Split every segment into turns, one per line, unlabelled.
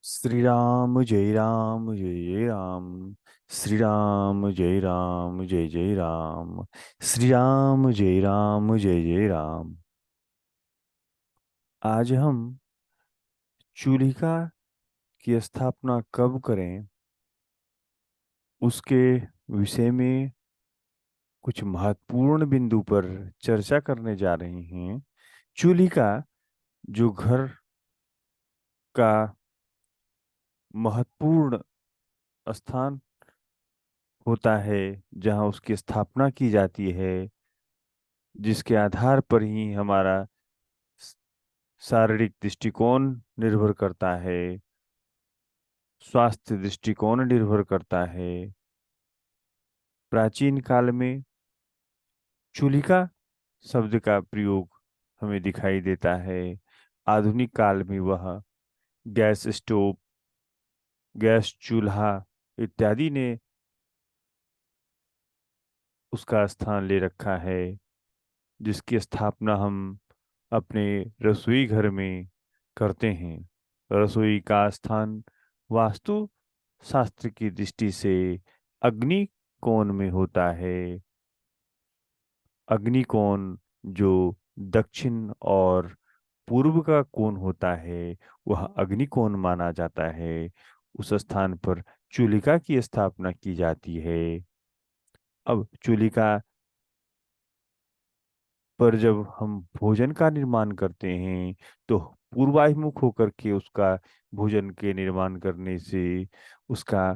श्री राम जय राम जय जय राम। श्री राम जय राम जय जय राम। श्री राम जय राम जय जय राम। आज हम चूलिका की स्थापना कब करें उसके विषय में कुछ महत्वपूर्ण बिंदु पर चर्चा करने जा रहे हैं। चूलिका जो घर का महत्वपूर्ण स्थान होता है, जहाँ उसकी स्थापना की जाती है, जिसके आधार पर ही हमारा शारीरिक दृष्टिकोण निर्भर करता है, स्वास्थ्य दृष्टिकोण निर्भर करता है। प्राचीन काल में चूलिका शब्द का प्रयोग हमें दिखाई देता है। आधुनिक काल में वह गैस स्टोव, गैस चूल्हा इत्यादि ने उसका स्थान ले रखा है, जिसकी स्थापना हम अपने रसोई घर में करते हैं। रसोई का स्थान वास्तु शास्त्र की दृष्टि से अग्नि कोण में होता है। अग्नि कोण जो दक्षिण और पूर्व का कोण होता है, वह अग्नि कोण माना जाता है। उस स्थान पर चूलिका की स्थापना की जाती है। अब चूलिका पर जब हम भोजन का निर्माण करते हैं, तो पूर्वाभिमुख होकर के उसका भोजन के निर्माण करने से उसका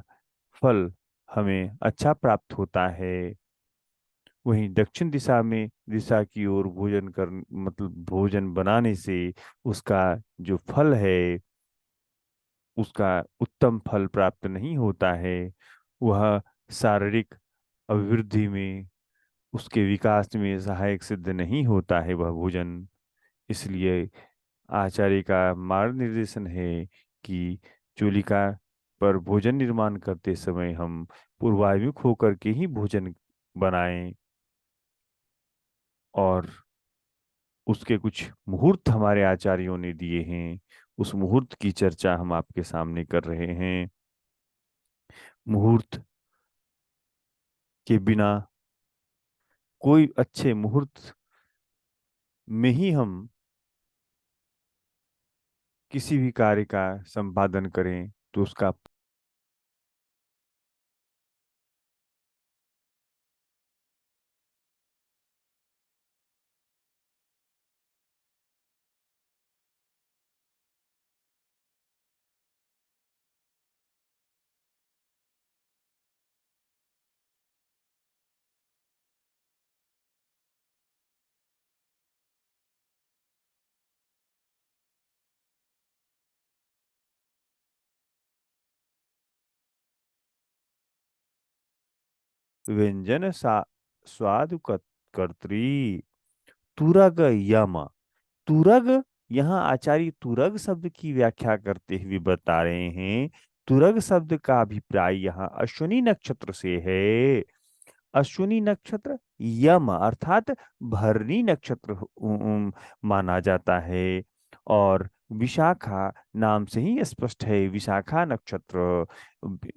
फल हमें अच्छा प्राप्त होता है। वहीं दक्षिण दिशा की ओर भोजन कर मतलब भोजन बनाने से उसका जो फल है, उसका उत्तम फल प्राप्त नहीं होता है। वह शारीरिक अभिवृद्धि में, उसके विकास में सहायक सिद्ध नहीं होता है वह भोजन। इसलिए आचार्य का मार्गनिर्देशन है कि चूलिका पर भोजन निर्माण करते समय हम पूर्वाभिमुख होकर के ही भोजन बनाएं। और उसके कुछ मुहूर्त हमारे आचार्यों ने दिए हैं, उस मुहूर्त की चर्चा हम आपके सामने कर रहे हैं। मुहूर्त के बिना, कोई अच्छे मुहूर्त में ही हम किसी भी कार्य का संपादन करें तो उसका व्यंजन स्वादु कर्त्री तुरग यम। तुरग, यहाँ आचार्य तुरग शब्द की व्याख्या करते हुए बता रहे हैं, तुरग शब्द का अभिप्राय यहाँ अश्विनी नक्षत्र से है। अश्विनी नक्षत्र यम अर्थात भरणी नक्षत्र माना जाता है। और विशाखा नाम से ही स्पष्ट है, विशाखा नक्षत्र।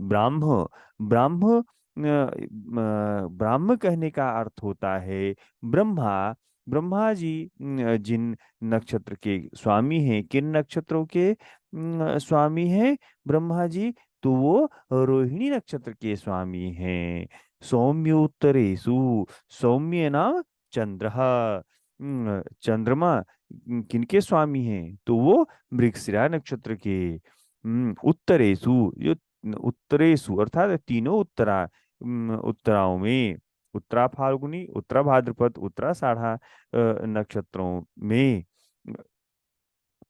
ब्राह्म, ब्राह्म ब्राह्म कहने का अर्थ होता है ब्रह्मा। ब्रह्मा जी जिन नक्षत्र के स्वामी हैं, किन नक्षत्रों के स्वामी हैं ब्रह्मा जी, तो वो रोहिणी नक्षत्र के स्वामी हैं। सौम्योत्तरेषु, सौम्य नाम चंद्र, चंद्रमा किनके स्वामी हैं, तो वो मृगशिरा नक्षत्र के। उत्तरेषु, जो उत्तरेषु अर्थात तीनों उत्तराओं में, उत्तरा फाल्गुनी, उत्तरा भाद्रपद, उत्तराषाढ़ा नक्षत्रों में।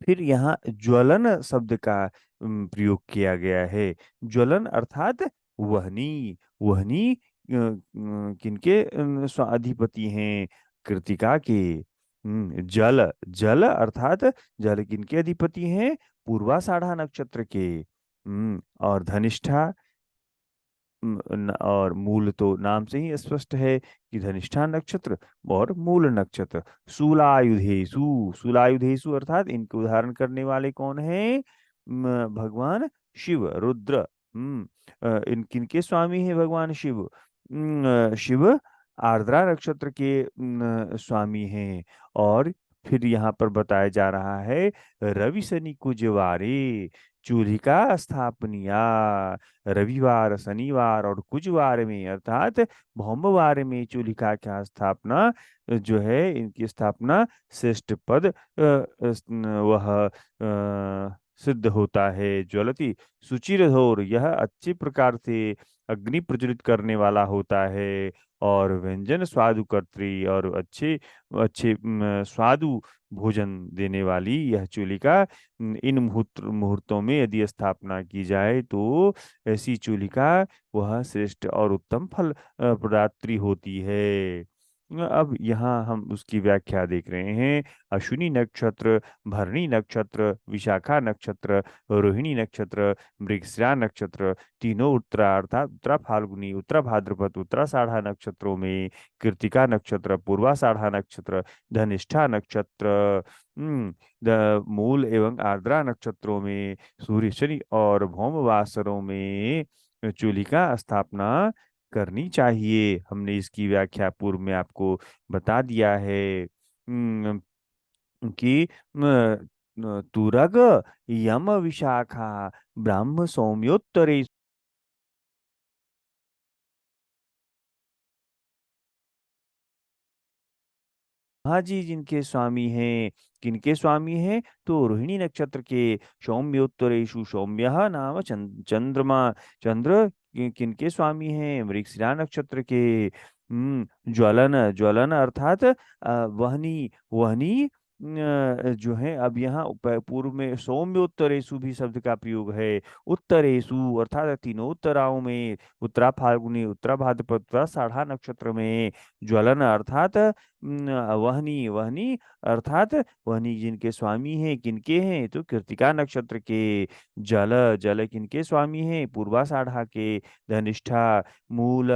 फिर यहाँ ज्वलन शब्द का प्रयोग किया गया है। ज्वलन अर्थात वहनी। वहनी किनके अधिपति हैं, कृतिका के। जल, जल अर्थात जल किनके अधिपति हैं, पूर्वाषाढ़ा नक्षत्र के। और धनिष्ठा, और मूल तो नाम से ही स्पष्ट है कि धनिष्ठा नक्षत्र और मूल नक्षत्र। शूलायुधेषु, शूलायुधेषु अर्थात इनके उदाहरण करने वाले कौन हैं, भगवान शिव, रुद्र। इन किनके स्वामी है भगवान शिव? शिव आर्द्रा नक्षत्र के स्वामी हैं। और फिर यहाँ पर बताया जा रहा है, रवि शनि कुजवारे चूलिका स्थापनिया। रविवार, शनिवार और कुजवार में, अर्थात भौमवार में चूलिका का स्थापना जो है, इनकी स्थापना श्रेष्ठ पद वह सिद्ध होता है। ज्वलती सुचिरधोर, यह अच्छी प्रकार से अग्नि प्रज्वलित करने वाला होता है। और व्यंजन स्वादुकर्त्री, और अच्छे अच्छे स्वादु भोजन देने वाली यह चूलिका, इन मुहूर्तों में यदि स्थापना की जाए तो ऐसी चूलिका वह श्रेष्ठ और उत्तम फल प्रदात्री होती है। अब यहाँ हम उसकी व्याख्या देख रहे हैं। अश्विनी नक्षत्र, भरणी नक्षत्र, विशाखा नक्षत्र, रोहिणी नक्षत्र, मृगशिरा नक्षत्र, तीनों उत्तरा अर्थात उत्तरा फाल्गुनी, उत्तरा भाद्रपद, उत्तराषाढ़ा नक्षत्रों में, कृत्तिका नक्षत्र, पूर्वाषाढ़ा नक्षत्र, धनिष्ठा नक्षत्र, मूल एवं आर्द्रा नक्षत्रों में, सूर्य, शनि और भौमवासरों में चूलिका स्थापना करनी चाहिए। हमने इसकी व्याख्या पूर्व में आपको बता दिया है कि तुरग, यम, विशाखा, ब्रह्म सौम्योत्तरे। हाँ जी, जिनके स्वामी हैं, किनके स्वामी हैं? तो रोहिणी नक्षत्र के सौम्योत्तरेषु, सौम्यः नाम चंद्रमा, चंद्र किनके स्वामी हैं? मृगशिरा नक्षत्र के। ज्वलन, ज्वलन अर्थात वहनी, वहनी जो है। अब यहाँ पूर्व में सौम्योत्तरेषु भी शब्द का प्रयोग है। उत्तरेषु अर्थात तीनों उत्तराओं में, उत्तरा फाल्गुनी, उत्तरा भाद्रपद, उत्तरा साढ़ा नक्षत्र में। ज्वलन अर्थात वहनी, वहनी अर्थात वहनी जिनके स्वामी हैं, किनके हैं? तो कृत्तिका नक्षत्र के। जल, जल किनके स्वामी हैं? पूर्वाषाढ़ा के। धनिष्ठा, मूल,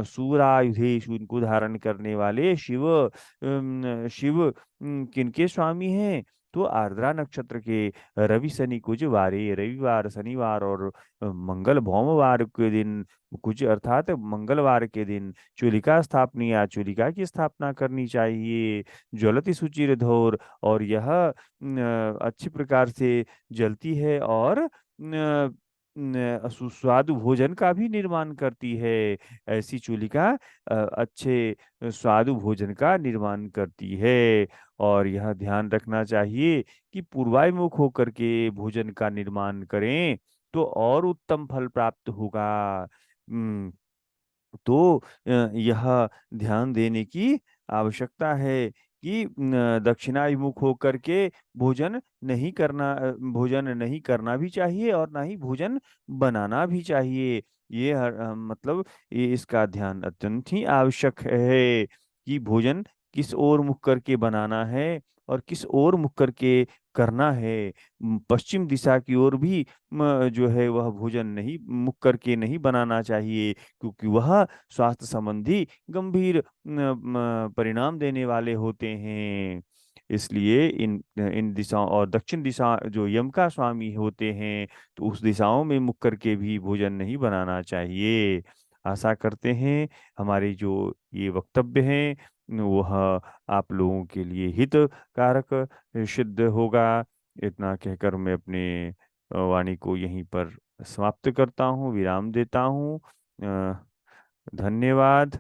सूरायुधेषु, इनको धारण करने वाले शिव, शिव किनके स्वामी हैं? तो आर्द्रा नक्षत्र के। रवि शनि कुज वारे, रविवार, शनिवार और मंगल भौमवार के दिन, कुछ अर्थात मंगलवार के दिन चूलिका स्थापना, या चूलिका की स्थापना करनी चाहिए। ज्वलति सुचिर धोर, और यह अच्छी प्रकार से जलती है, और सुस्वादु भोजन का भी निर्माण करती है। ऐसी चूलिका अच्छे स्वादु भोजन का निर्माण करती है। और यह ध्यान रखना चाहिए कि पूर्वाभिमुख होकर के भोजन का निर्माण करें तो और उत्तम फल प्राप्त होगा। तो यह ध्यान देने की आवश्यकता है कि दक्षिणाभिमुख होकर के भोजन नहीं करना भी चाहिए, और ना ही भोजन बनाना भी चाहिए। ये मतलब ये इसका ध्यान अत्यंत ही आवश्यक है कि भोजन किस ओर मुख करके बनाना है और किस ओर मुख करके करना है। पश्चिम दिशा की ओर भी जो है वह भोजन नहीं मुख करके नहीं बनाना चाहिए, क्योंकि वह स्वास्थ्य संबंधी गंभीर परिणाम देने वाले होते हैं। इसलिए इन इन दिशाओं, और दक्षिण दिशा जो यम का स्वामी होते हैं, तो उस दिशाओं में मुख करके भी भोजन नहीं बनाना चाहिए। आशा करते हैं हमारे जो ये वक्तव्य हैं वह आप लोगों के लिए हितकारक सिद्ध होगा। इतना कहकर मैं अपने वाणी को यहीं पर समाप्त करता हूँ, विराम देता हूँ। धन्यवाद।